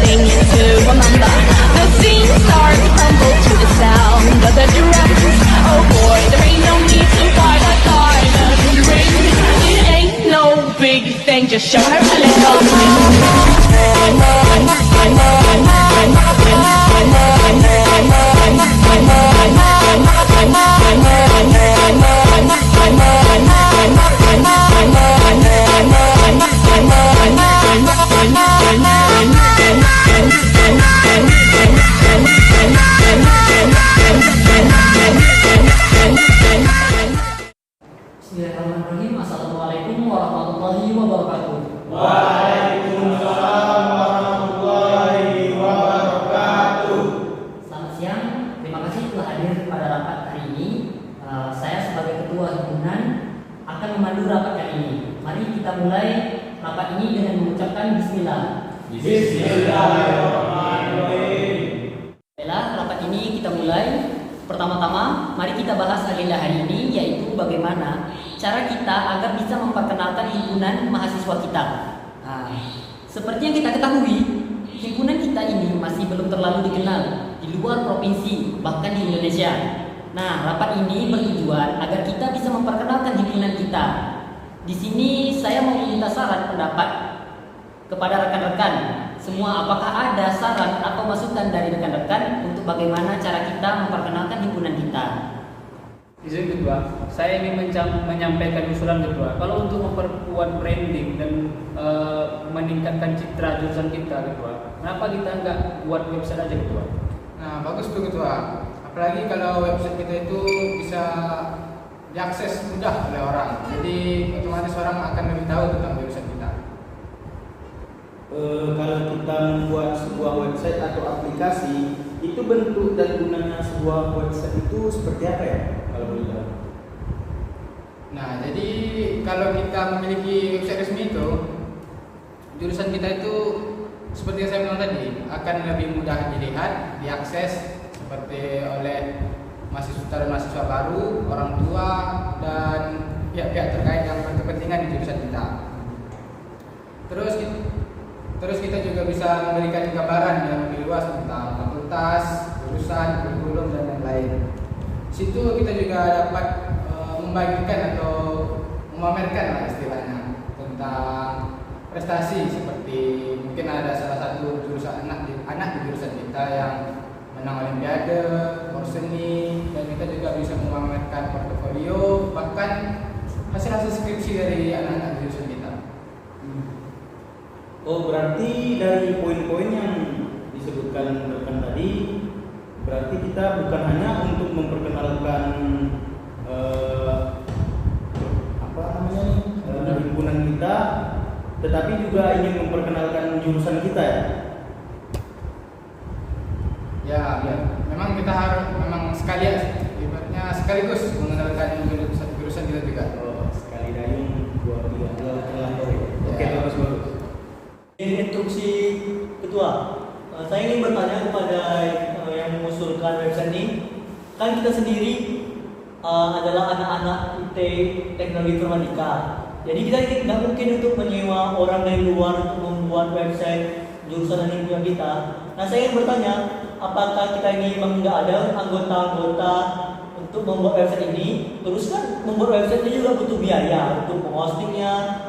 beginning to remember. The scene starts to crumble to the sound of the drums. Oh boy, there ain't no need to fight a silent ring. It ain't no big thing, just show her a little Bismillahirrahmanirrahim. Assalamualaikum warahmatullahi wabarakatuh. Waalaikumsalam warahmatullahi wabarakatuh. Selamat siang. Terima kasih telah hadir pada rapat hari ini. Saya sebagai ketua himpunan akan memandu rapat kali ini. Mari kita mulai rapat ini dengan mengucapkan Bismillah. Bismillahirrahmanirrahim. Baiklah, rapat ini kita mulai. Pertama-tama, mari kita bahas agenda hari ini, yaitu bagaimana cara kita agar bisa memperkenalkan himpunan mahasiswa kita. Seperti yang kita ketahui, himpunan kita ini masih belum terlalu dikenal di luar provinsi, bahkan di Indonesia. Nah, rapat ini bertujuan agar kita bisa memperkenalkan himpunan kita. Di sini saya mau meminta saran pendapat kepada rekan-rekan semua, apakah ada saran atau masukan dari rekan-rekan untuk bagaimana cara kita memperkenalkan himpunan kita. Izin kedua, saya ingin menyampaikan usulan kedua. Kalau untuk memperkuat branding dan meningkatkan citra jurusan kita kedua, kenapa kita nggak buat website aja kedua? Nah, bagus tuh ketua. Apalagi kalau website kita itu bisa diakses mudah oleh orang. Jadi otomatis orang akan lebih tahu tentang website kita. Kalau kita membuat sebuah website atau aplikasi, itu bentuk dan gunanya sebuah website itu seperti apa ya? Kalau boleh tahu. Nah, jadi kalau kita memiliki website resmi itu, jurusan kita itu seperti yang saya bilang tadi akan lebih mudah dilihat, diakses seperti oleh mahasiswa dan mahasiswa baru, orang tua, dan pihak-pihak terkait yang berkepentingan di jurusan kita. Terus kita juga bisa memberikan gambaran yang lebih luas tentang fakultas, jurusan, kurikulum, dan lain-lain. Di situ kita juga dapat membagikan atau memamerkan lah istilahnya tentang prestasi, seperti mungkin ada salah satu jurusan anak di jurusan kita yang menang olimpiade, seni, dan kita juga bisa memamerkan portofolio, bahkan hasil-hasil skripsi dari anak-anak di jurusan kita. Oh, berarti dari poin-poin yang disebutkan rekan tadi, berarti kita bukan hanya untuk memperkenalkan himpunan kita, tetapi juga ingin memperkenalkan jurusan kita ya. Ya. Memang kita harus ibaratnya sekaligus mengenalkan jurusan kita juga. Oh, sekali dayung dua telah. Oke, bagus. Instruksi ketua, saya ingin bertanya kepada yang mengusulkan website ini. Kan kita sendiri adalah anak-anak IT teknologi informatika. Jadi kita tidak mungkin untuk menyewa orang dari luar untuk membuat website jurusan dan himpunan kita. Nah, saya ingin bertanya, apakah kita ini memang tidak ada anggota-anggota untuk membuat website ini? Terus kan membuat website ini juga butuh biaya untuk menghostingnya.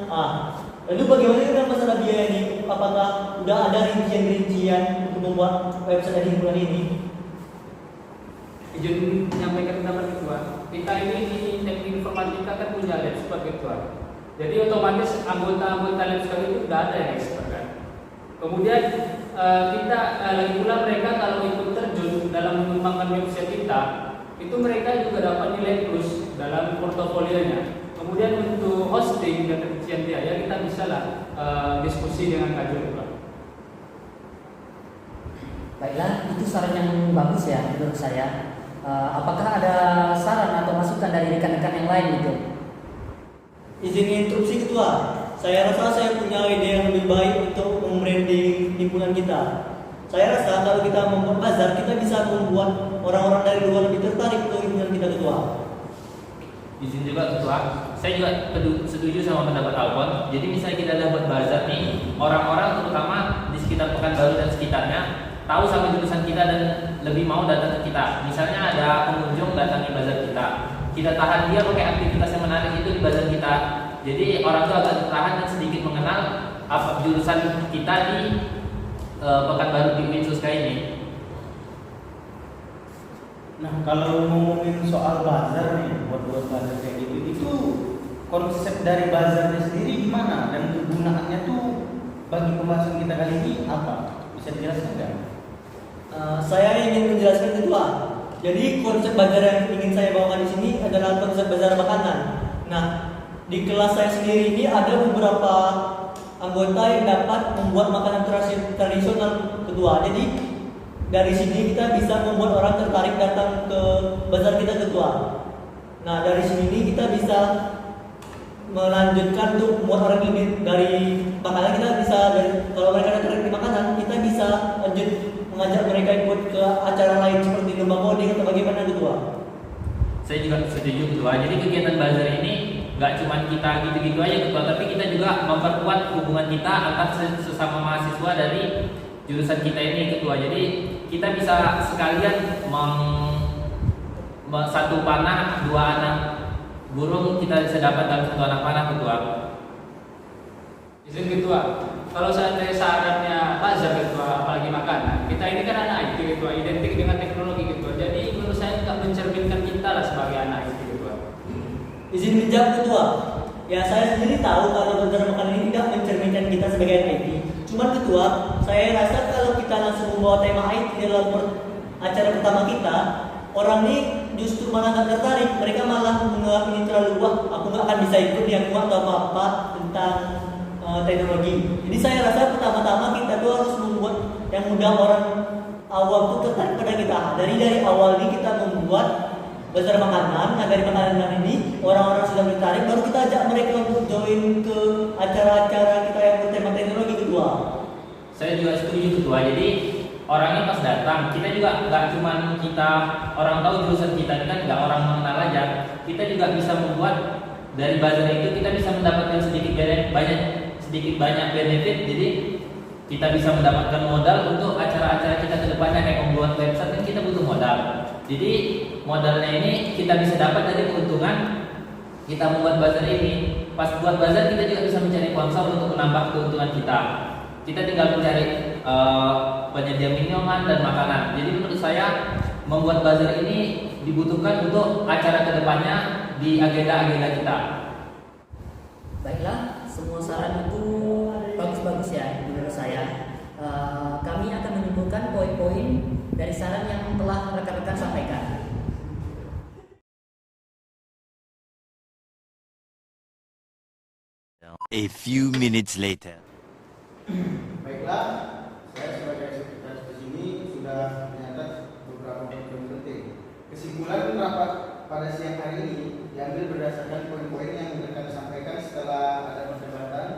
Lalu bagaimana dengan masalah biaya ini? Apakah sudah ada rincian-rincian untuk membuat website dari himpunan ini? Izin menyampaikan pendapat kedua. Kita ini di teknik informatika kan punya lab sebagai ketua. Jadi otomatis anggota-anggota lab sekali itu sudah ada yang expert kan. Kemudian kita lagi pula mereka kalau ikut terjun dalam mengembangkan website kita, itu mereka juga dapat nilai plus dalam portofolionya. Kemudian untuk hosting dan rincian biaya kita bisa lah diskusi dengan kajur juga. Baiklah, itu saran yang bagus ya menurut saya. Apakah ada saran atau masukan dari rekan-rekan yang lain gitu? Izin instruksi ketua, saya rasa saya punya ide yang lebih baik untuk membranding himpunan kita. Saya rasa kalau kita membuat bazar, kita bisa membuat orang-orang dari luar lebih tertarik ke himpunan kita ketua. Izin juga ketua, saya juga setuju sama pendapat Alfon. Jadi misalnya kita dapat bazar nih, orang-orang terutama di sekitar Pekanbaru dan sekitarnya tahu sama jurusan kita dan lebih mau datang ke kita. Misalnya ada pengunjung datang di bazar kita, kita tahan dia pakai aktivitas yang menarik itu di bazar kita. Jadi orang itu agak tertahan dan sedikit mengenal apa jurusan kita di Pekanbaru di UIN Suska ini. Nah, kalau ngomongin soal bazar nih, buat bazar kayak gitu, itu konsep dari bazarnya sendiri gimana dan kegunaannya tuh bagi pembahasan kita kali ini apa? Bisa dijelaskan nggak? Saya ingin menjelaskan kedua. Jadi konsep bazar yang ingin saya bawakan di sini adalah konsep bazar makanan. Nah, di kelas saya sendiri ini ada beberapa anggota yang dapat membuat makanan tradisional kedua. Jadi dari sini kita bisa membuat orang tertarik datang ke bazar kita kedua. Nah, dari sini kita bisa melanjutkan untuk membuat orang ini dari makanan kita bisa kalau mereka tertarik di makanan kita bisa lanjut mengajak mereka ikut ke acara lain seperti lomba coding atau bagaimana kedua. Saya juga setuju ketua. Jadi kegiatan bazar ini nggak cuma kita gitu-gitu aja ketua, tapi kita juga memperkuat hubungan kita antar sesama mahasiswa dari jurusan kita ini ketua. Jadi kita bisa sekalian satu panah dua anak burung kita bisa dapat dalam satu anak panah ketua. Izin ketua, kalau seandainya syaratnya bazar ketua, apalagi makanan, kita ini kan anak IT ketua, identik dengan teknologi ketua. Jadi menurut saya nggak mencerminkan kita lah sebagai anak IT ketua. Izin menjawab ketua. Ya, saya sendiri tahu kalau bazar makanan ini tidak mencerminkan kita sebagai IT. Cuman ketua, saya rasa kalau kita langsung membawa tema IT dalam acara pertama kita, orang ini justru malah nggak tertarik. Mereka malah menganggap ini terlalu wah, aku nggak akan bisa ikut yang kuat atau apa tentang teknologi. Jadi saya rasa pertama-tama kita tuh harus membuat yang mudah orang awam tuh tertarik pada kita. Dari awal ini kita membuat bazar makanan. Nah, dari makanan ini orang-orang sudah tertarik, baru kita ajak mereka untuk join ke acara-acara kita yang bertema teknologi kedua. Saya juga setuju ketua. Jadi orangnya pas datang, kita juga nggak cuma kita orang tahu jurusan kita ini kan nggak orang mengenal aja. Kita juga bisa membuat dari bazar itu kita bisa mendapatkan sedikit banyak benefit. Jadi kita bisa mendapatkan modal untuk acara-acara kita ke depannya kayak membuat website kan kita butuh modal. Jadi modalnya ini kita bisa dapat dari keuntungan kita membuat bazar ini. Pas buat bazar kita juga bisa mencari sponsor untuk menambah keuntungan kita. Kita tinggal mencari penyedia minuman dan makanan. Jadi menurut saya membuat bazar ini dibutuhkan untuk acara kedepannya di agenda-agenda kita. Baiklah, semua saran itu bagus-bagus ya menurut saya. Kami akan menyimpulkan poin-poin dari saran yang telah rekan-rekan sampaikan. A few minutes later. Baiklah, saya sebagai sekretaris di sini sudah menyatat beberapa poin penting. Kesimpulan rapat pada siang hari ini diambil berdasarkan poin-poin yang rekan sampaikan setelah ada perdebatan,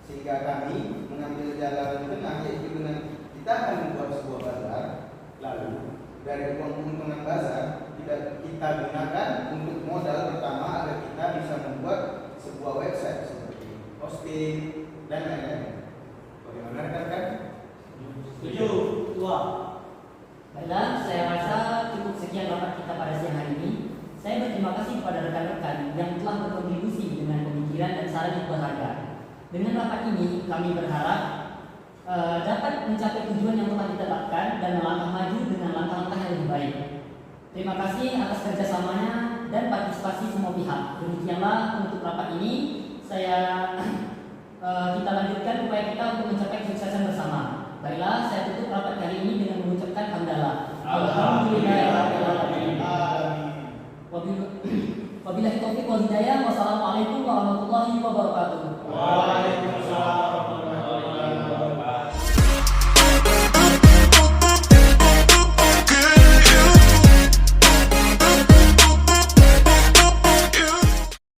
sehingga kami mengambil jalan tengah, yaitu dengan kita akan membuat sebuah bazar. Lalu dari uang keuntungan bazar kita gunakan untuk modal pertama agar kita bisa membuat sebuah website seperti hosting dan lain-lain. Bagaimana rekan-rekan? Setuju, ketua. Baiklah, saya rasa cukup sekian rapat kita pada siang hari ini. Saya berterima kasih kepada rekan-rekan yang telah berkontribusi dengan pemikiran dan saran yang berharga. Dengan rapat ini, kami berharap dapat mencapai tujuan yang telah ditetapkan dan melangkah maju dengan langkah-langkah yang lebih baik. Terima kasih atas kerjasamanya dan partisipasi semua pihak. Demikianlah untuk rapat ini. Kita lanjutkan upaya kita untuk mencapai kesuksesan bersama. Baiklah, saya tutup rapat kali ini dengan mengucapkan hamdalah. Alhamdulillahirobbilalamin. Wabillahi taufiq wal hidayah. Wassalamualaikum warahmatullahi wabarakatuh.